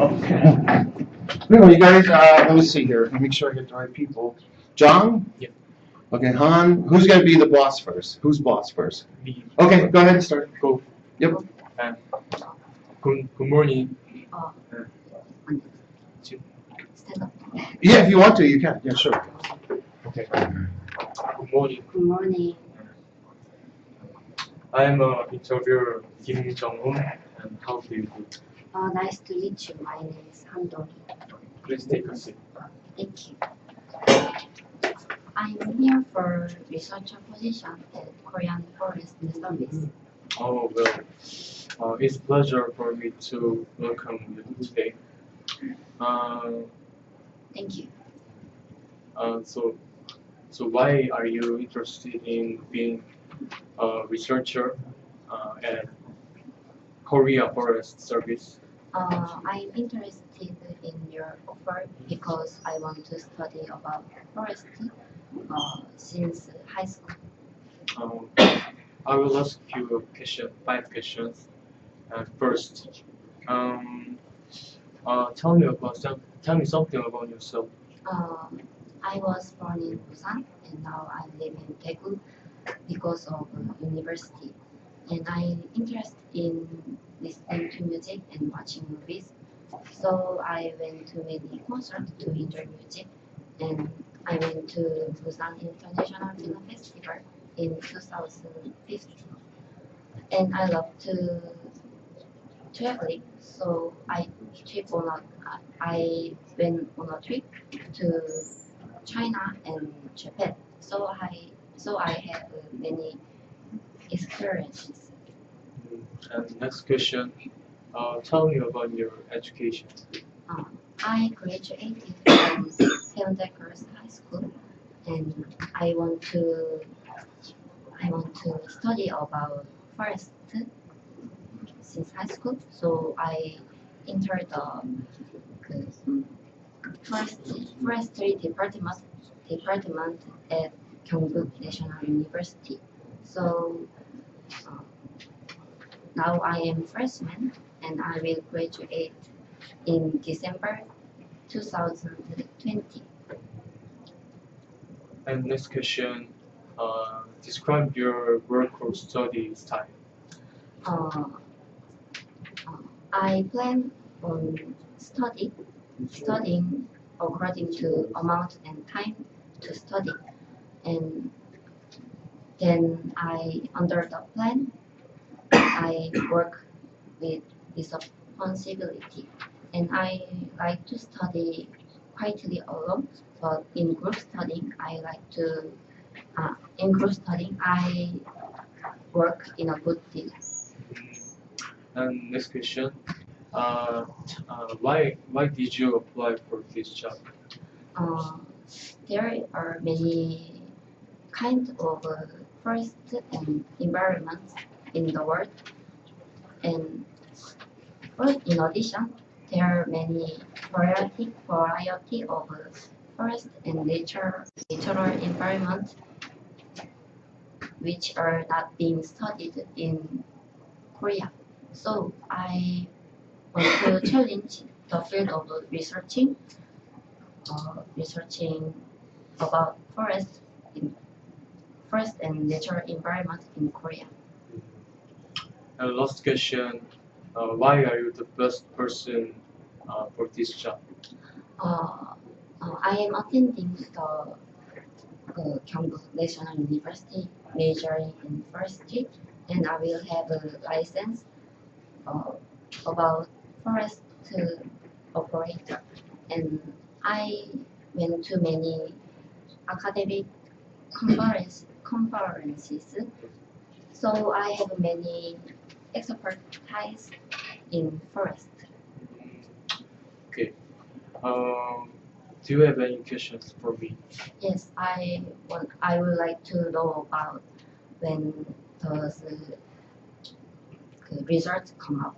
Okay. Anyway, you guys, let me see here. Let me make sure I get the right people. John? Yeah. Okay, Han. Who's going to be the boss first? Who's boss first? Me. Okay, go ahead and start. Go. Yep. Good morning. Stand up. Yeah, if you want to, you can. Yeah, sure. Okay. Good morning. Good morning. I am interviewer Kim Jong-un, and how do you do? Nice to meet you. My name is Han-dong. Please take a seat. Thank you. I'm here for researcher position at Korean Forest Service. Oh well, it's a pleasure for me to welcome you today. Thank you. So why are you interested in being a researcher at Korea Forest Service? I'm interested in your offer because I want to study about forest since high school. I will ask you a question, 5 questions. First, tell me something about yourself. I was born in Busan and now I live in Daegu because of university. And I'm interested in listening to music and watching movies. So I went to many concerts to enjoy music, and I went to Busan International Film Festival in 2015. And I love to traveling, so I went on a trip to China and Japan. So I have many experiences. And next question, tell me about your education. I graduated from Hyundai Girls High School, and I want to study about forest since high school. So I entered the forestry department at Gyeongbuk National University. So now I am freshman and I will graduate in December 2020. And next question, describe your work or study style. I plan on studying according to amount and time to study, and then under the plan, I work with responsibility, and I like to study quietly alone. But in group studying, I work in a good team. And next question, why did you apply for this job? There are many kinds of forest and environments in the world, and in addition, there are many variety of forest and natural environment which are not being studied in Korea. So I want to challenge the field of researching about forest and natural environment in Korea. And last question, why are you the best person for this job? I am attending the Gyeongbuk National University majoring in forestry, and I will have a license about forest operator. And I went to many academic conferences, so I have many expertise in forest. Okay. Do you have any questions for me? Yes, I would like to know about when does the results come out.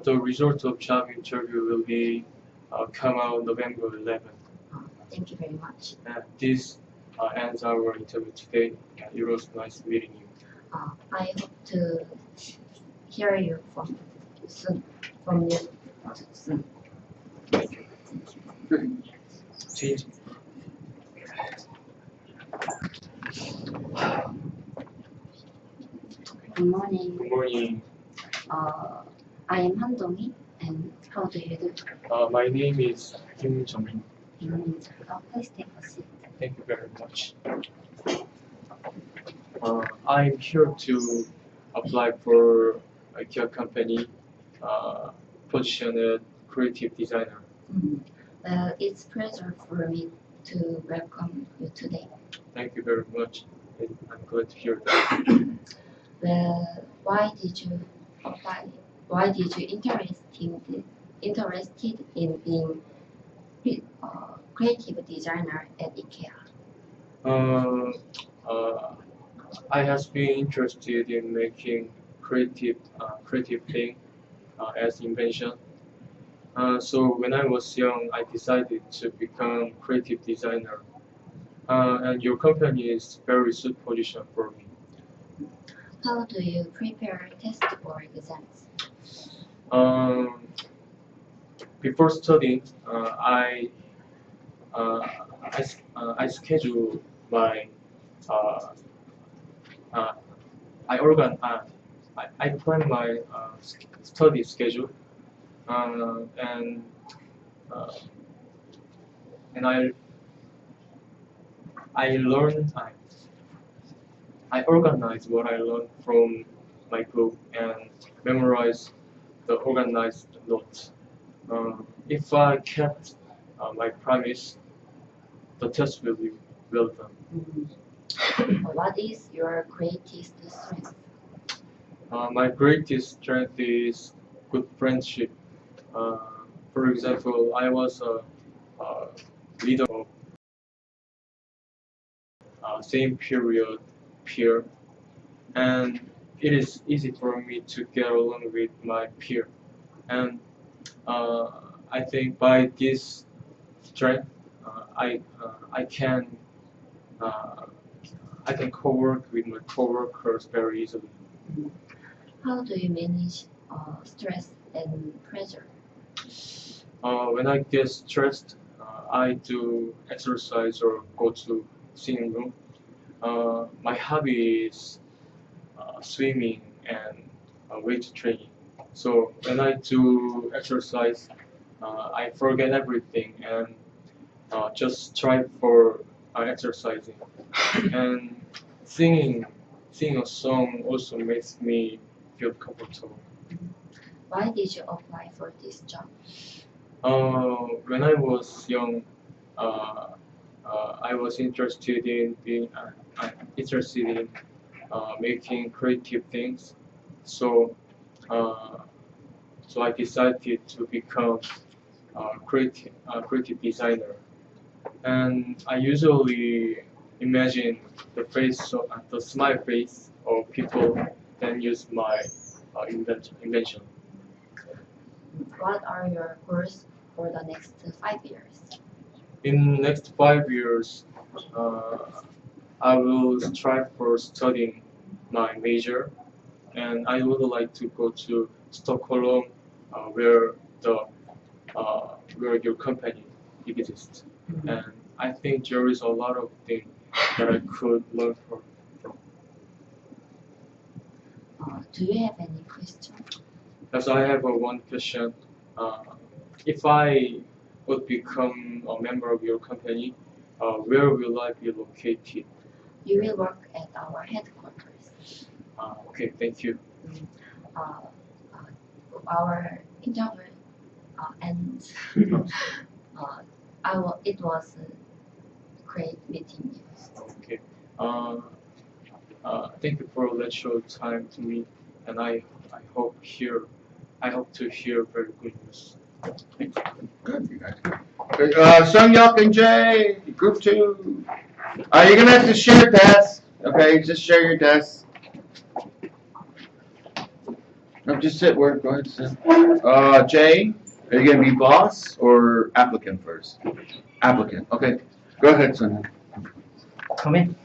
The result of job interview will be come out November 11th. Thank you very much. This ends our interview today. It was nice meeting you. I hope to hear you from you. soon. Thank you. Change. Good morning. Good morning. I am Han Dong-hee, and how do you do? My name is Kim Jong-in. Please take a seat. Thank you very much. I'm here to apply for a Kia company position as creative designer. Well, it's a pleasure for me to welcome you today. Thank you very much. I'm glad to hear that. Well, why did you apply? Why did you interested in being creative designer at IKEA? I has been interested in making creative thing as invention. So when I was young, I decided to become creative designer. And your company is very good position for me. How do you prepare tests or exams? Before studying, I schedule my I plan my study schedule and I learn I organize what I learned from my book and memorize the organized notes. If I kept my promise, the test will be well done. What is your greatest strength? My greatest strength is good friendship. For example, I was a leader of same period peer, and it is easy for me to get along with my peer. And I think by this strength, I can co-work with my co-workers very easily. How do you manage stress and pressure? When I get stressed, I do exercise or go to singing room. My hobby is swimming and weight training. So when I do exercise, I forget everything and just strive for exercising. And singing a song also makes me feel comfortable. Why did you apply for this job? When I was young, I was interested in making creative things. So, so I decided to become a creative designer. And I usually imagine the smile face of people then use my invention. What are your goals for the next 5 years? In next 5 years, I will strive for studying my major, and I would like to go to Stockholm, where your company exists. And I think there is a lot of things that I could learn from. Do you have any questions? Yes, I have one question. If I would become a member of your company, where will I be located? You will work at our headquarters. Okay, thank you. Our interview ends. It was a great meeting you. Okay. Thank you for letting your time to me, and I hope to hear very good news. Thank you. Good, you guys. Okay, Sung Yup and Jay, group 2. You're gonna have to share desks. Okay, just share your desks. No, just sit where. Go ahead, sit. Jay, are you gonna be boss or applicant first? Applicant. Okay. Go ahead, Sung. Come in.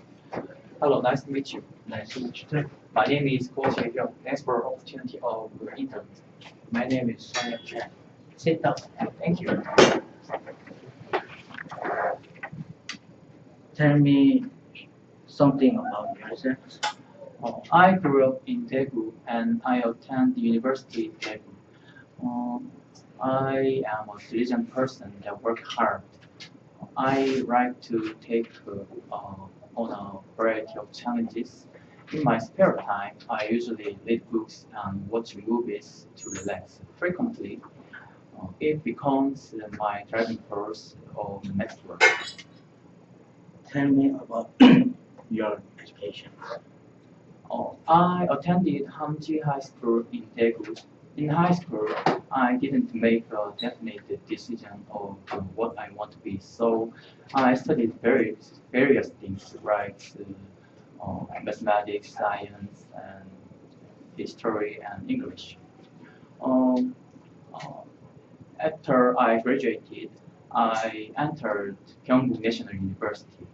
Hello, nice to meet you. Nice to meet you too. My name is Ko Jae-hyung. Thanks for the opportunity of the intern. My name is Sonia Chen. Sit down. Thank you. Tell me something about yourself. I grew up in Daegu and I attend the university in Daegu. I am a diligent person that work hard. I like to take on a variety of challenges. In my spare time, I usually read books and watch movies to relax. Frequently, it becomes my driving force of next work. Tell me about your education. I attended Hamji High School in Daegu. In high school, I didn't make a definite decision of what I want to be, so I studied various things like mathematics, science, and history and English. Um, uh, After I graduated, I entered Gyeongbuk National University.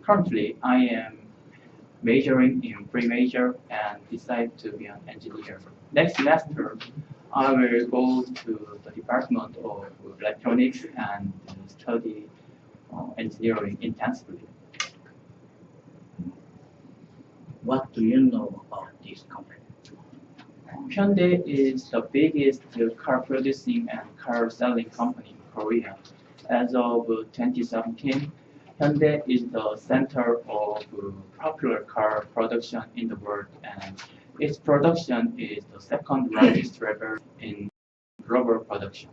Currently, I am majoring in pre-major and decide to be an engineer. Next semester, I will go to the Department of Electronics and study engineering intensively. What do you know about this company? Hyundai is the biggest car producing and car selling company in Korea. As of 2017, Hyundai is the center of popular car production in the world, and its production is the second largest level in global production.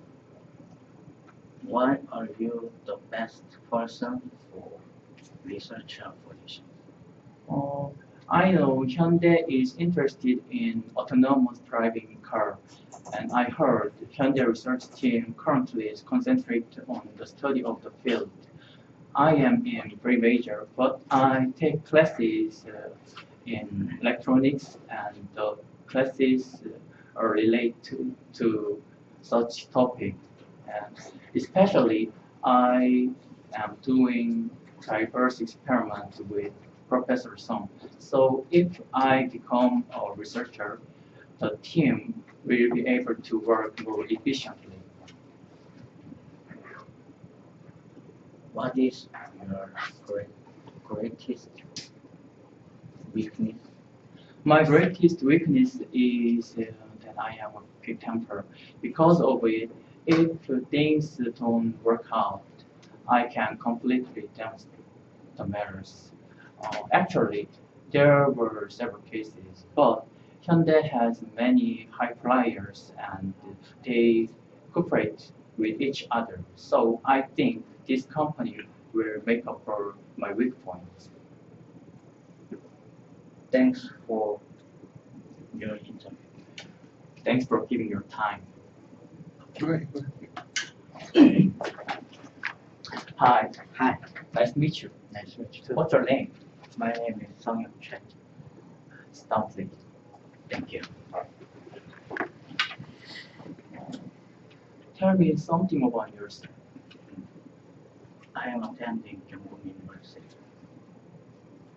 Why are you the best person for researcher position? Uh, I know Hyundai is interested in autonomous driving car, and I heard Hyundai research team currently is concentrated on the study of the field. I am in pre-major, but I take classes in electronics, and the classes are related to such topic. And especially, I am doing diverse experiments with Professor Song. So if I become a researcher, the team will be able to work more efficiently. What is your great, greatest weakness? My greatest weakness is that I have a quick temper. Because of it, if things don't work out, I can completely demonstrate the matters. Actually, there were several cases, but Hyundai has many high flyers and they cooperate with each other. So I think this company will make up for my weak points. Thanks for your interview. Thanks for giving your time. Great. Hi, Hi, nice to meet you. nice to meet you too. What's your name? My name is Song Chen. Stamp, please. Thank you. Tell me something about yourself. I am attending Gyeongbuk University.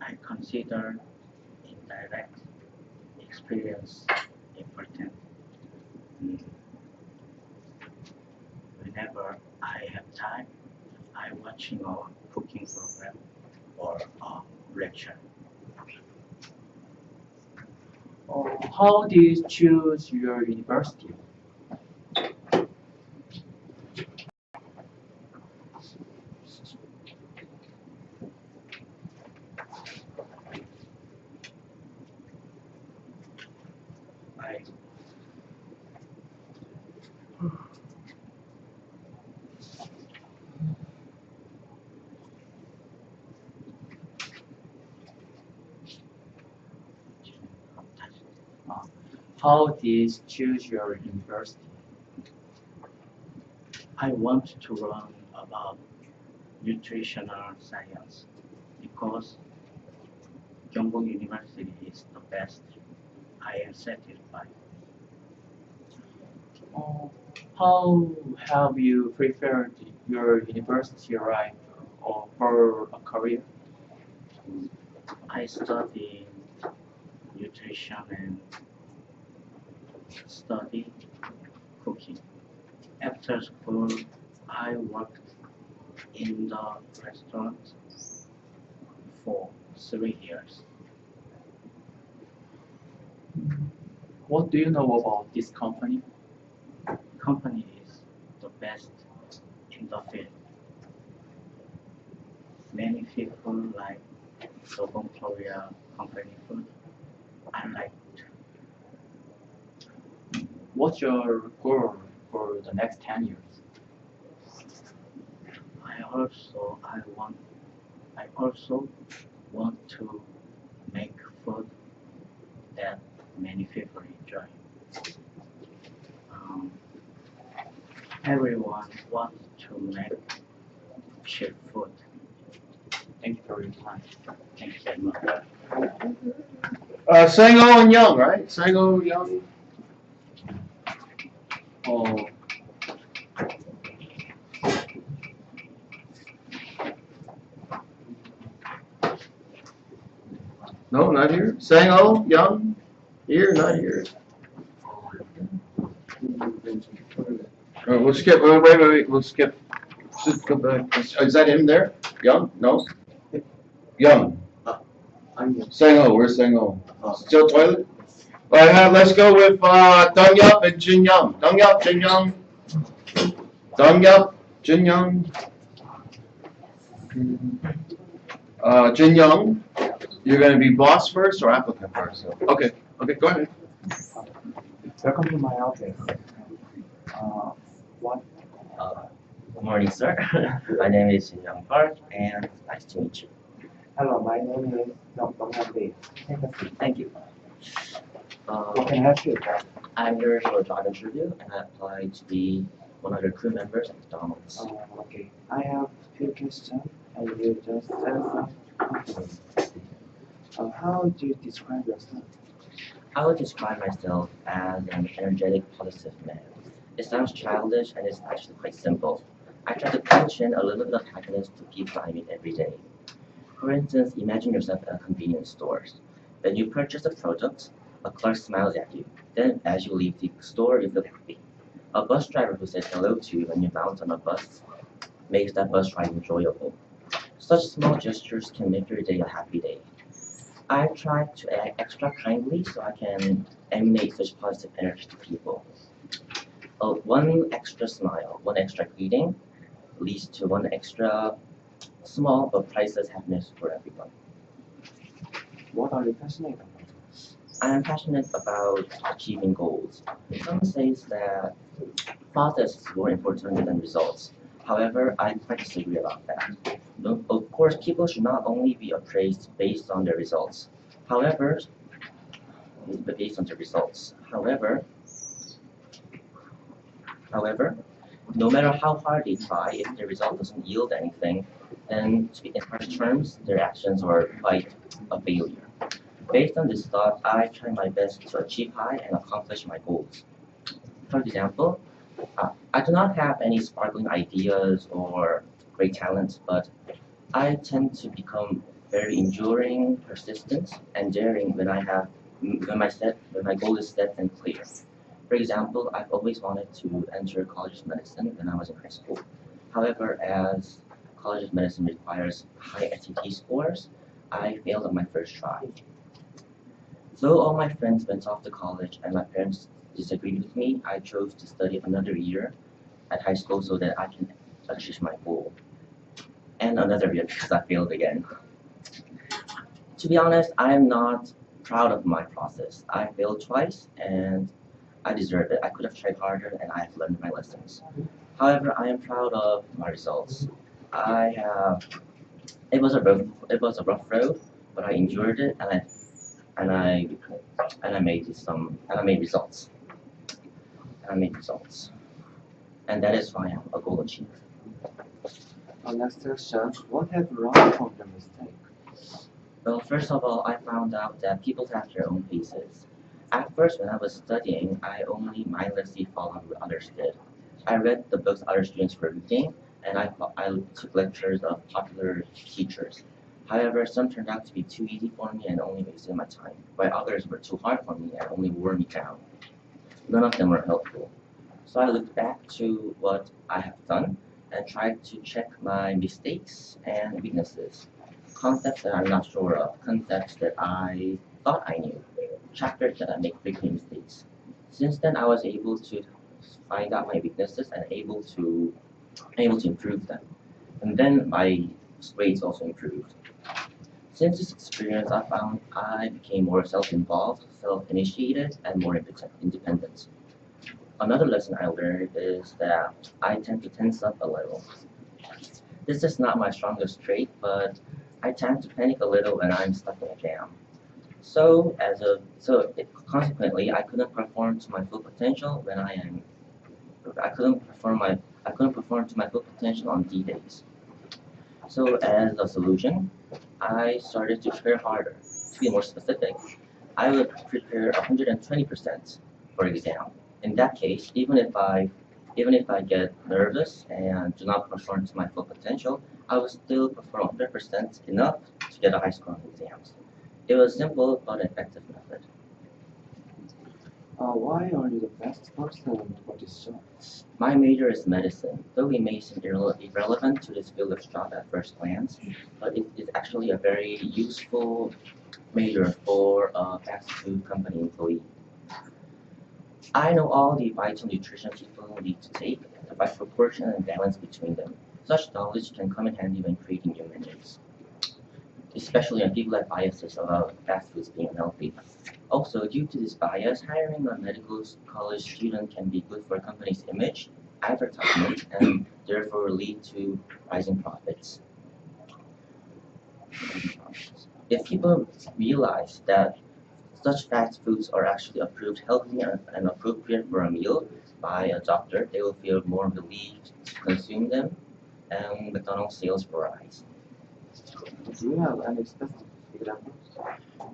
I consider indirect experience important. Mm, Whenever I have time, I watching a cooking program or a lecture. How do you choose your university? I Uh, how did you choose your university? I want to learn about nutritional science because Gyeongbuk University is the best. I am satisfied. Uh, how have you prepared your university life for a career? I study nutrition and study cooking. After school, I worked in the restaurant for 3 years. What do you know about this company? Company is the best in the field. Many people like Southern Korea company food. I like What's your goal for the next 10 years? I also want to make food that many people enjoy. Um, Everyone wants to make cheap food. Thank you for your time. Thank you very much. Sango and Young, right? Sango, Young. Oh, No, not here. Sango, Young. Here, not here. We'll skip. Wait. We'll skip. Just go back. Is that him there? Young? No. Young. Sango. Where's Sango? Still toilet. All right. Let's go with Dong Yup and Jin Young. Dong Yup, Jin Young. Dong Yup, Jin Young. Jin Young, you're going to be boss first or applicant first? Okay. Go ahead. Welcome to my office. What? Good morning, sir. My name is Young Park, and nice to meet you. Hello, my name is Dong-Han Lee. Take a seat. Thank you. What can I help you? I'm here for a job interview, and I applied to be one of the crew members at McDonald's. Okay. I have few questions, and you just answer confidently. How do you describe yourself? I would describe myself as an energetic, positive man. It sounds childish, and it's actually quite simple. I try to punch in a little bit of happiness to people I meet every day. For instance, imagine yourself at a convenience store. When you purchase a product, a clerk smiles at you. Then, as you leave the store, you feel happy. A bus driver who says hello to you when you bounce on a bus makes that bus ride enjoyable. Such small gestures can make your day a happy day. I try to act extra kindly so I can emanate such positive energy to people. One extra smile, one extra greeting leads to one extra small but priceless happiness for everyone. What are you passionate about? I am passionate about achieving goals. Some say that process is more important than results. However, I quite disagree about that. Of course, people should not only be appraised based on their results. However, based on the results. However, no matter how hard they try, if the result doesn't yield anything, then to be in harsh terms, their actions are quite a failure. Based on this thought, I try my best to achieve high and accomplish my goals. For example, I do not have any sparkling ideas or great talents, but I tend to become very enduring, persistent, and daring when my goal is set and clear. For example, I've always wanted to enter College of Medicine when I was in high school. However, as College of Medicine requires high SAT scores, I failed on my first try. Though all my friends went off to college and my parents disagreed with me, I chose to study another year at high school so that I can achieve my goal. And another year because I failed again. To be honest, I am not proud of my process. I failed twice and I deserve it. I could have tried harder and I have learned my lessons. However, I am proud of my results. It was a rough road, but I endured it and I made results. And that is why I'm a goal achiever. Next question. What have you learned from the mistake? Well, first of all, I found out that people have their own paces. At first, when I was studying, I only mindlessly followed what others did. I read the books other students were reading, and I took lectures of popular teachers. However, some turned out to be too easy for me and only wasted my time, while others were too hard for me and only wore me down. None of them were helpful. So I looked back to what I have done and tried to check my mistakes and weaknesses, concepts that I'm not sure of, concepts that I thought I knew, chapters that I make frequent mistakes. Since then, I was able to find out my weaknesses and able to improve them. And then my grades also improved. Since this experience, I found I became more self-involved, self-initiated, and more independent. Another lesson I learned is that I tend to tense up a little. This is not my strongest trait, but I tend to panic a little when I'm stuck in a jam. Consequently, I couldn't perform to my full potential when I couldn't perform my I couldn't perform to my full potential on D days. So as a solution, I started to prepare harder. To be more specific, I would prepare 120% for exam. In that case, even if I get nervous and do not perform to my full potential, I will still perform 100% enough to get a high score on exams. It was simple but effective method. Why are you the best person for this job? My major is medicine, though it may seem irrelevant to this field of job at first glance, but it is actually a very useful major for a fast food company employee. I know all the vital nutrition people need to take, the right proportion and balance between them. Such knowledge can come in handy when creating new menus, especially when people have biases about fast foods being unhealthy. Also, due to this bias, hiring a medical college student can be good for a company's image, advertisement, and therefore lead to rising profits. If people realize that such fast foods are actually approved healthy and appropriate for a meal by a doctor, they will feel more relieved to consume them, and McDonald's sales will rise. Do you have any specific examples?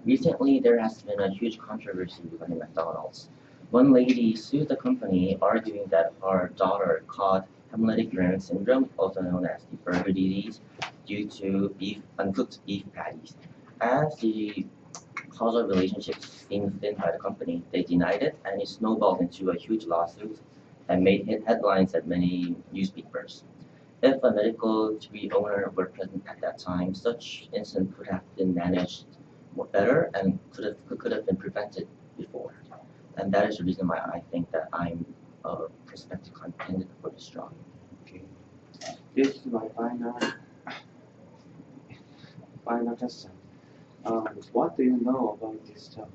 Recently, there has been a huge controversy regarding McDonald's. One lady sued the company, arguing that her daughter caught hemolytic urine syndrome, also known as the burger disease, due to uncooked beef patties. As the causal relationship seemed thin by the company, they denied it, and it snowballed into a huge lawsuit and made headlines at many newspapers. If a medical degree owner were present at that time, such incident could have been managed more better and could have been prevented before. And that is the reason why I think that I'm a prospective candidate for this job. Okay. This is my final question. What do you know about this job?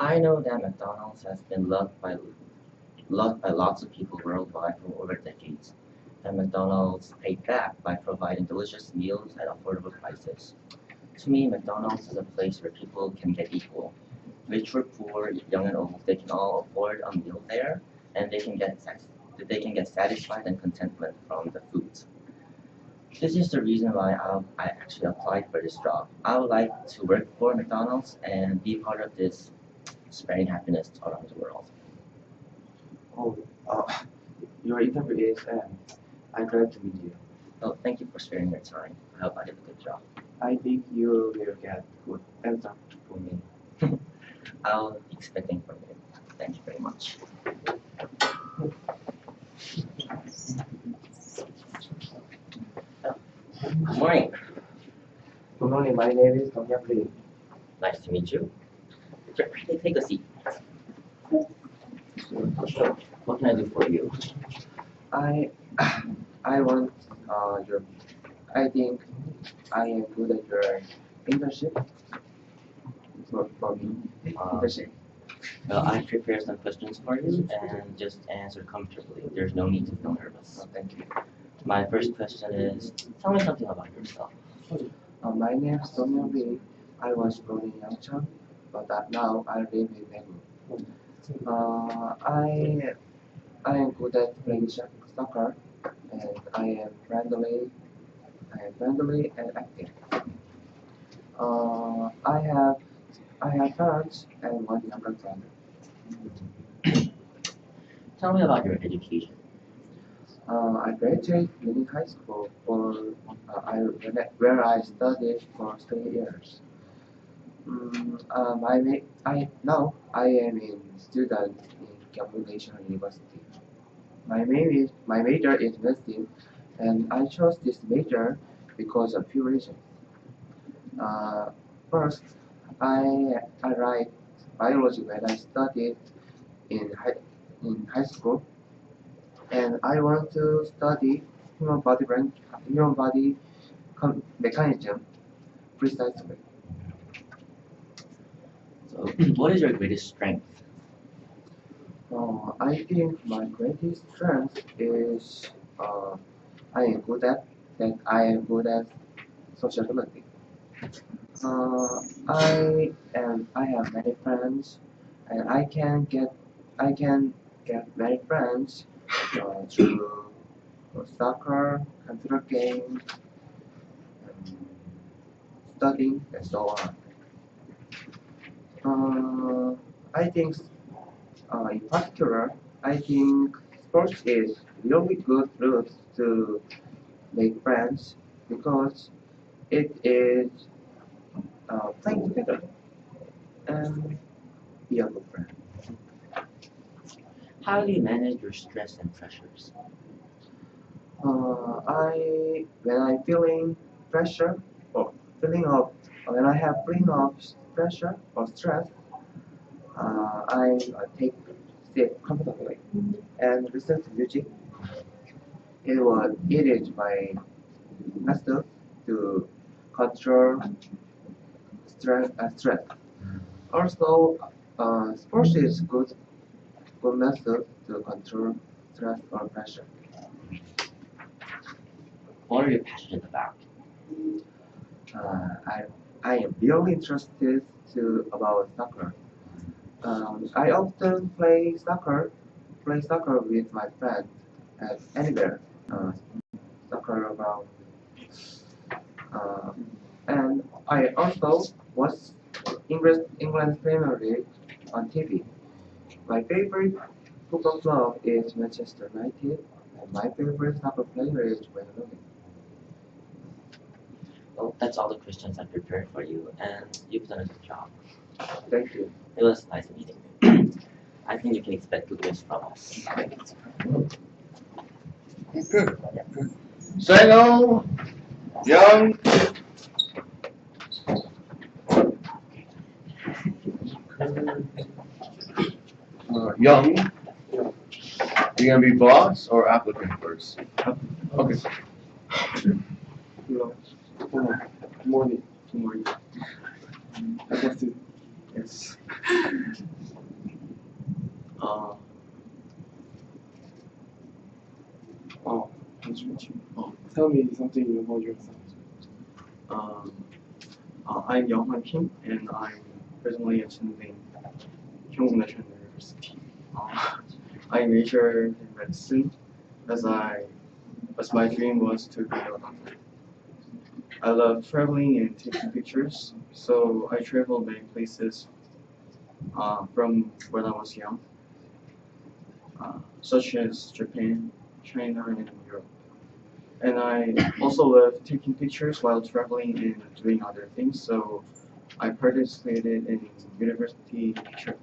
I know that McDonald's has been loved by lots of people worldwide for over decades, and McDonald's paid back by providing delicious meals at affordable prices. To me, McDonald's is a place where people can get equal. Rich or poor, young and old, they can all afford a meal there, and they can get satisfied and contentment from the food. This is the reason why I actually applied for this job. I would like to work for McDonald's and be part of this spreading happiness around the world. Oh, your interview is I'm glad to meet you. Oh, thank you for sparing your time. I hope I did a good job. I think you will get good answer for me. I'll be expecting from you. Thank you very much. Good morning. Good morning, my name is Tue9AM. Nice to meet you. Sure, take a seat. Sure. What can I do for you? I I want your I think I am good at your internship for me. Internship. I prepared some questions for you and just answer comfortably. There's no need to feel nervous. Thank you. My first question is, tell me something about yourself. My name is Tue9AM. I was born in Yangchang, but now I live in Daegu. I am good at playing soccer, and I am friendly and active. I have parents and one younger brother. Tell me about your education. I graduated in high school where I studied for 3 years. Now I am a student in Gyeonggi National University. my major is medicine, and I chose this major because of few reasons. Uh, First, I like biology when I studied in high school, and I want to study human body mechanism precisely. So, what is your greatest strength? I think my greatest strength is I am good at I am good at sociability. I have many friends, and I can get many friends through soccer, computer games, studying, and so on. I think in particular, I think sports is really good route to make friends because it is playing together and be a good friend. How do you manage your stress and pressures? When I feeling pressure or feeling of when I have feeling of pressure or stress, I take sit comfortably and listen to music. It is my method to control stress. Also, sports is good method to control stress or pressure. What are you passionate about? Uh, I I am really interested about soccer. I often play soccer with my friends at anywhere. Uh, Soccer about uh, and I also watch England Premier League on TV. My favorite football club is Manchester United, and my favorite soccer player is Wayne Rooney. Well, that's all the questions I prepared for you, and you've done a good job. Thank you. It was nice meeting you. I think you can expect good news from us. Good. Sango, Young. Young. You gonna be boss or applicant first? Okay. Hello. Good morning. Good morning. I got it. Yes. Uh, Nice to meet you. Tell me something about yourself. Um, I'm Yang Han Kim, and I'm presently attending Kyung National University. I major in medicine, as I as my dream was to be a doctor. I love traveling and taking pictures, so I traveled many places from when I was young, such as Japan, China, and Europe. And I also love taking pictures while traveling and doing other things, so I participated in university trip.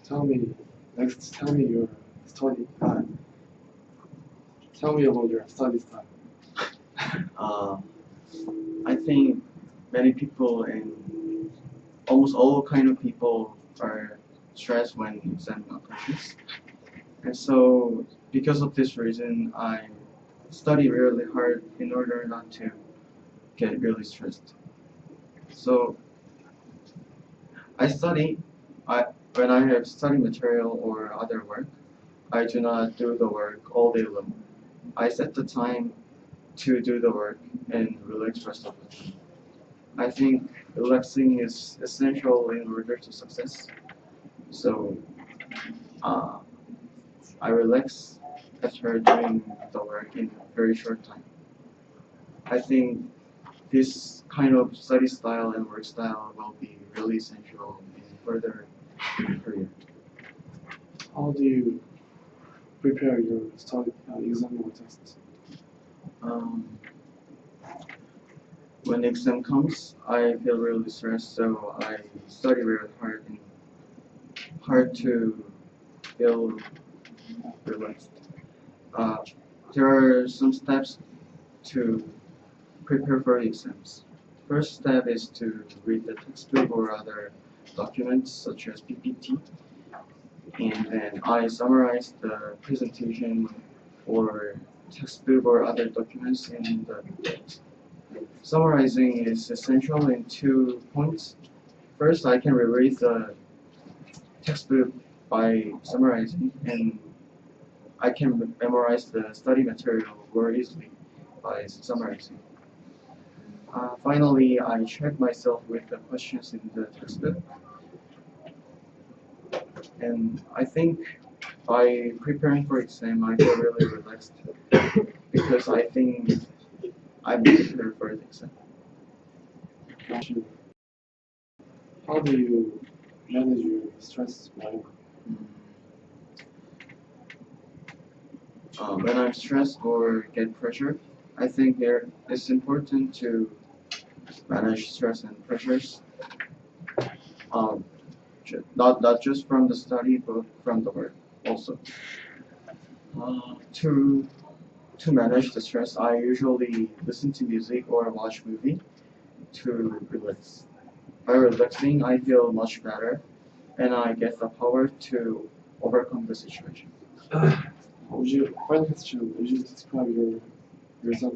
Tell me, next, tell me your study time. Tell me about your study style. I think many people and almost all kind of people are stressed when exam approaches. And so, because of this reason, I study really hard in order not to get really stressed. So, I study. When I have study material or other work, I do not do the work all day long. I set the time to do the work and relax rest of the time. I think relaxing is essential in order to success. So uh, I relax after doing the work in a very short time. I think this kind of study style and work style will be really essential in further career. How do you prepare your study exam or tests? Um, when the exam comes, I feel really stressed, so I study really hard and hard to feel relaxed. There are some steps to prepare for exams. First step is to read the textbook or other documents such as PPT, and then I summarize the presentation or textbook or other documents in the summarizing is essential in 2 points. First, I can reread the textbook by summarizing, and I can memorize the study material more easily by summarizing. Finally, I check myself with the questions in the textbook, and I think by preparing for exam, I feel really relaxed because I think I'm prepared for the exam. How do you manage your stress level? When I'm stressed or get pressure, I think it's important to manage stress and pressures. Not just from the study, but from the work also. To manage the stress, I usually listen to music or watch movie to relax. By relaxing, I feel much better, and I get the power to overcome the situation. Would you find question? Would you describe yourself?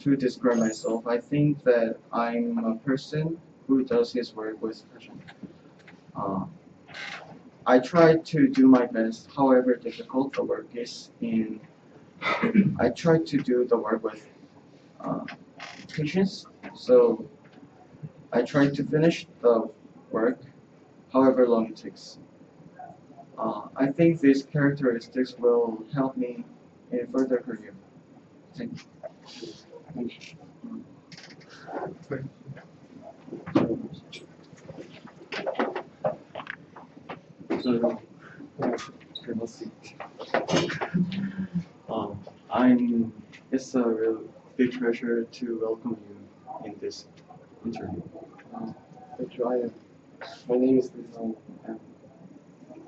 To describe myself, I think that I'm a person who does his work with passion. I try to do my best, however difficult the work is, and I try to do the work with patience. So I try to finish the work, however long it takes. I think these characteristics will help me in further career. Thank you. So, it's a real big pleasure to welcome you in this interview. Thank you. My name is Tue9AM, and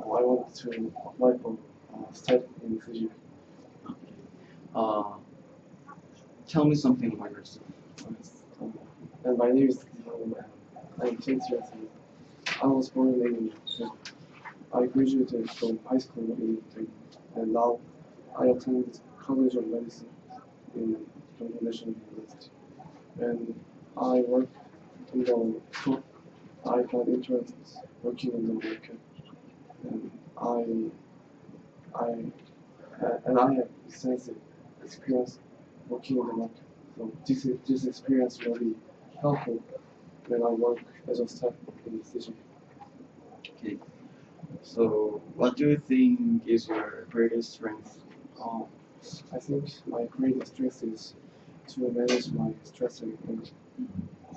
I want to apply for study in Fuji. Tell me something about yourself. And my name is Tue9AM. I'm 20 years old. I was born in Turkey. I graduated from high school in Turkey, and now I attend College of Medicine in Tokyo National University. And I work in the shop. I got interest working in the market, and I have extensive experience working in the market. So this experience will be helpful when I work as a staff in the station. Okay. So, what do you think is your greatest strength? I think my greatest strength is to manage my stress and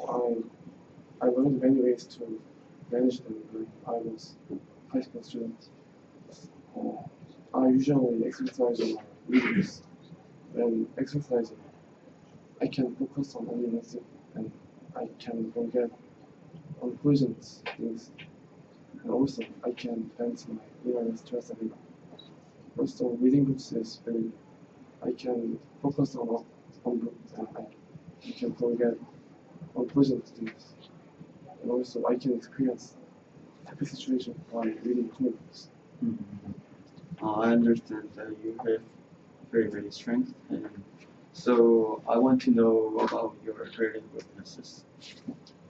I learned many ways to manage them when I was a high school student. I usually exercise on my weekends. When exercising, I can focus on only one thing and I can forget unpleasant things. And also, I can vent my inner stress a bit. Also, reading books is very. I can focus on books and I can forget unpleasant things. And also, I can experience happy situation by reading comic books. I understand that you have very many strengths, and so I want to know about your creative weaknesses.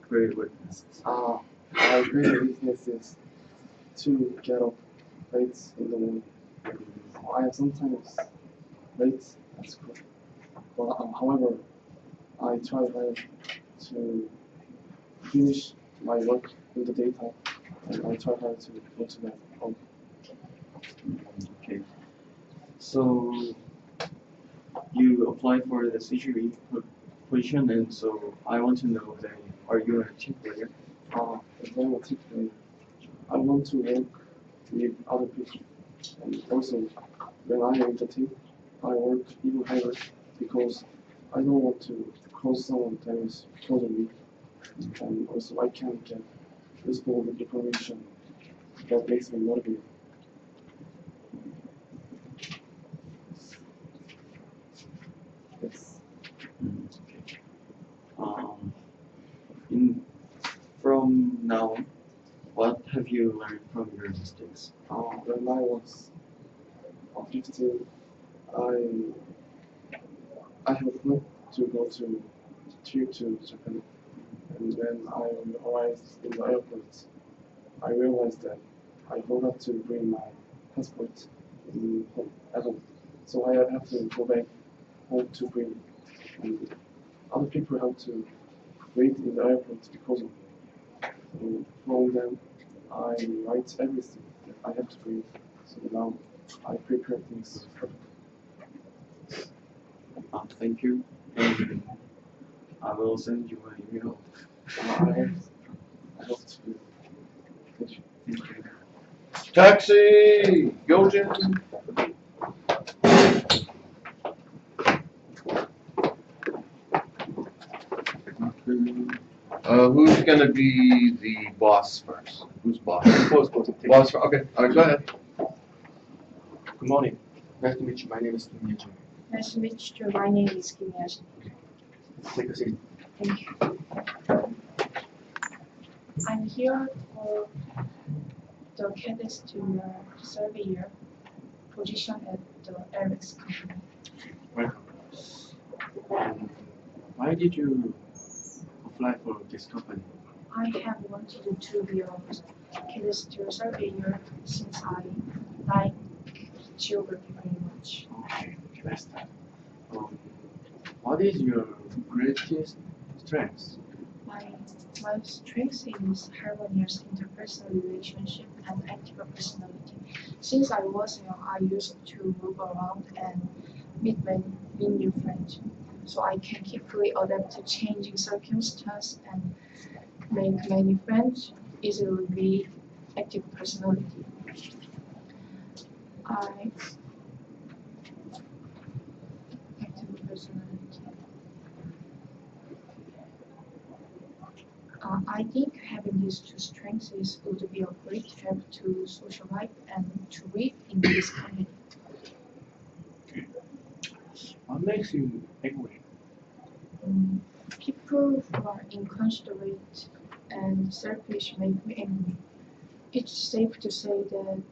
Creative weaknesses. My greatest weakness is to get up late in the morning. I am sometimes late at school, but however, I try hard to finish my work in the daytime, and I try hard to go to bed home. Okay. So you applied for the CGV position, and so I want to know that are you a team player? As I'm a team player, I want to work with other people, and also when I am in the team, I work even harder because I don't want to close someone that is further me, and also I can get useful information that makes me motivated. have you learned from your mistakes? When I was 15, I have a plan to go to trip to Japan, and when I arrived in the airport, I realized that I forgot to bring my passport in home at home. So I have to go back home to bring it. And other people have to wait in the airport because of me. So from them, I write everything that I have to bring. So now I prepare things perfectly. Thank you. I will send you an email. I hope to. Thank you. Thank you. Taxi! Yojin! Who's gonna be the boss first? Who's boss? Boss first. Okay, alright, go ahead. Good morning. Nice to meet you. My name is Tue9AM. Nice to meet you. My name is Kim Yash. Take a seat. Thank you. I'm here for the cadets surveyor position at the Airwax company. Welcome. Why did you apply for this company? I have wanted to be a cadets surveyor since I like geography very much. Okay, that's that. What is your greatest strength? My strength is harmonious interpersonal relationship and active personality. Since I was young, I used to move around and meet new friends. So I can quickly adapt to changing circumstances and make many friends, easily be active personality. Active personality. I think having these two strengths would be a great help to social life and to live in this community. Okay. What makes you angry? People who are inconsiderate and selfish make me angry. It's safe to say that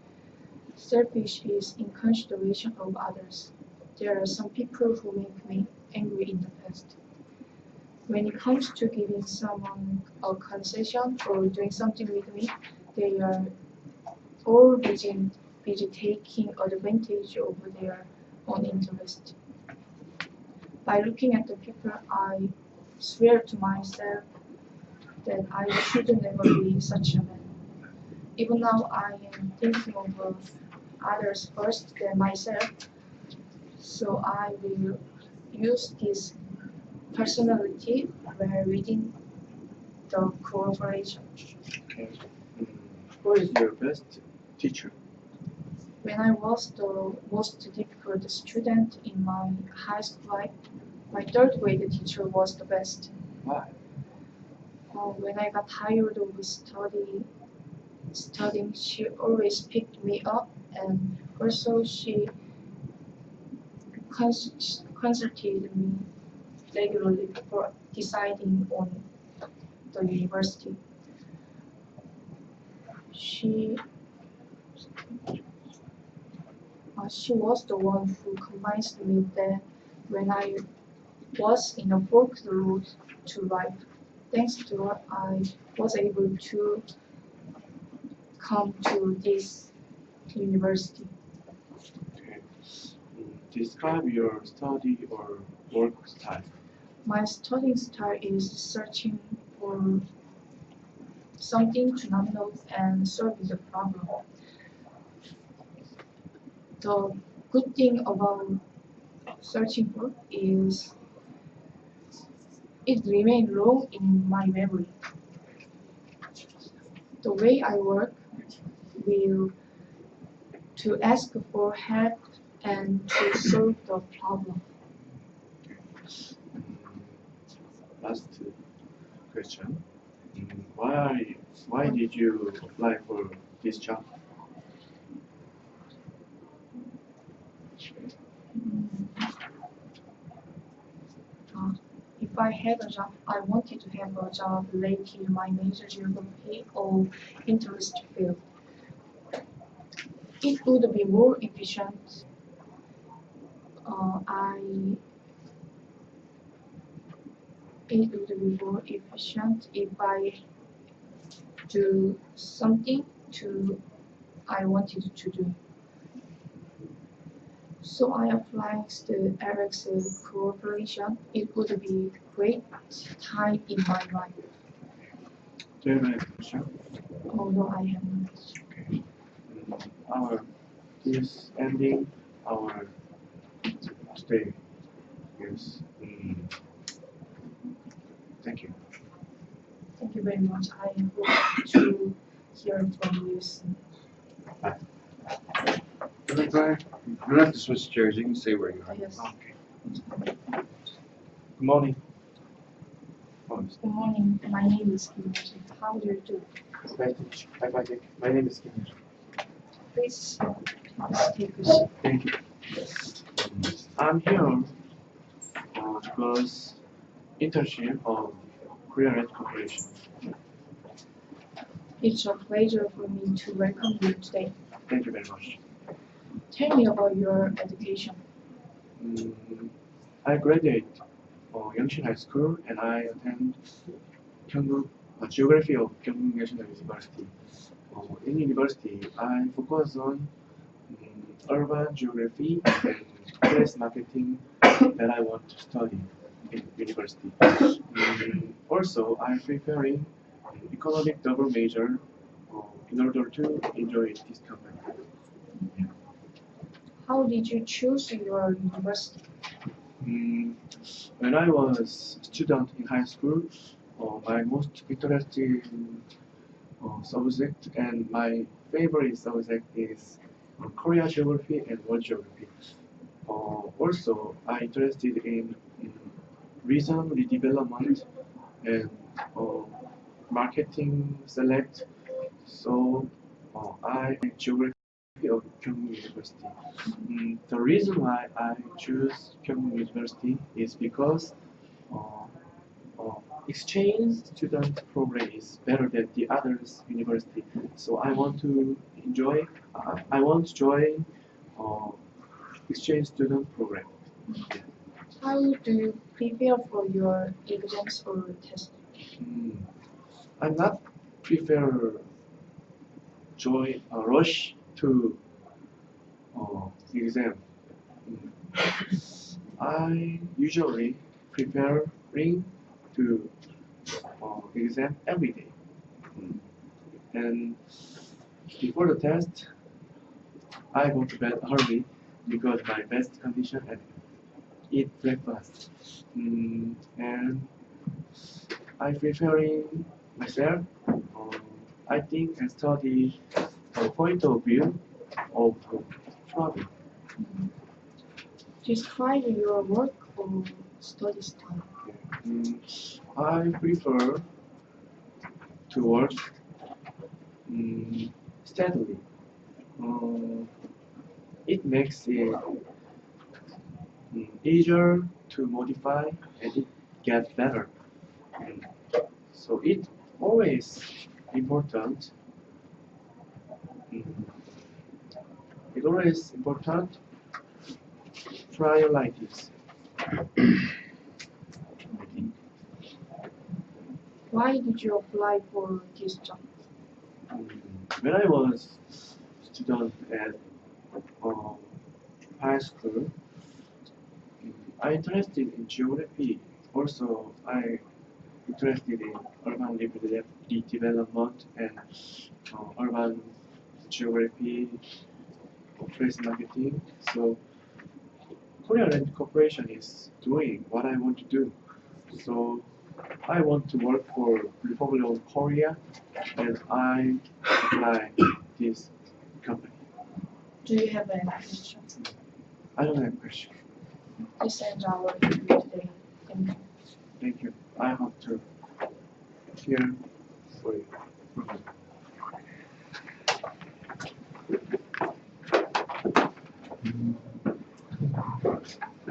selfish is inconsideration of others. There are some people who make me angry in the past. When it comes to giving someone a concession or doing something with me, they are all busy taking advantage of their own interest. By looking at the people, I swear to myself that I should never be such a man. Even now, I am thinking of others first than myself, so I will use this personality when reading the cooperation. Okay. Who is your best teacher? When I was the most difficult student in my high school life, my third grade teacher was the best. Why? When I got tired of studying, she always picked me up, and also she consulted me regularly before deciding on the university. She was the one who convinced me that when I was in a forked road to life, thanks to her, I was able to come to this university. Okay. Describe your study or work style. My studying style is searching for something to not know and solving the problem. The good thing about searching for is it remains long in my memory. The way I work will to ask for help and to solve the problem. Last question. Why did you apply for this job? If I had a job, I wanted to have a job related to my major geography or interest field. It would be more efficient. I it would be more efficient if I do something to I wanted to do. So I applied the Eric's cooperation. It would be great time in my life. Do you have any question? Although I have not. Okay. Our is ending our today. Yes. Thank you. Thank you very much. I hope to hear from you soon. Bye. You don't have to switch chairs, you can stay where you are. Yes. Okay. Good morning. Good morning. My name is Kim. How do you do? Nice to meet you. Bye-bye, Dick. My name is Kim. Please take a seat. Thank you. I'm here because internship of Korean Red Corporation. It's a pleasure for me to welcome you today. Thank you very much. Tell me about your education. I graduate Yangchun High School and I attend Geography of Gyeongbuk National University. In university, I focus on urban geography and place marketing that I want to study in university. Also, I'm preparing economic double major in order to enjoy this company. How did you choose your university? When I was a student in high school, my most interesting subject and my favorite subject is Korea geography and world geography. Also, I'm interested in region redevelopment and marketing select. So I geography of Gyeongbuk University. The reason why I choose Gyeongbuk University is because exchange student program is better than the others university. So I want to enjoy. I want to join exchange student program. How do you prepare for your exams or tests? I'm not prefer rush to exam. I usually preparing to exam every day. And before the test, I go to bed early because my best condition and eat breakfast. And I preparing myself. I think and study a point of view of travel. Describe your work or study style. I prefer to work steadily. It makes it easier to modify and it gets better. So it's always important. It's always important priorities. Why did you apply for this job? When I was student at high school, I interested in geography. Also, I interested in urban redevelopment and urban geography, place marketing. So, Korean Land Corporation is doing what I want to do. So, I want to work for Republic of Korea, and I apply this company. Do you have any questions? I don't have question. This ends our interview today. Thank you. Thank you. I hope to hear for you.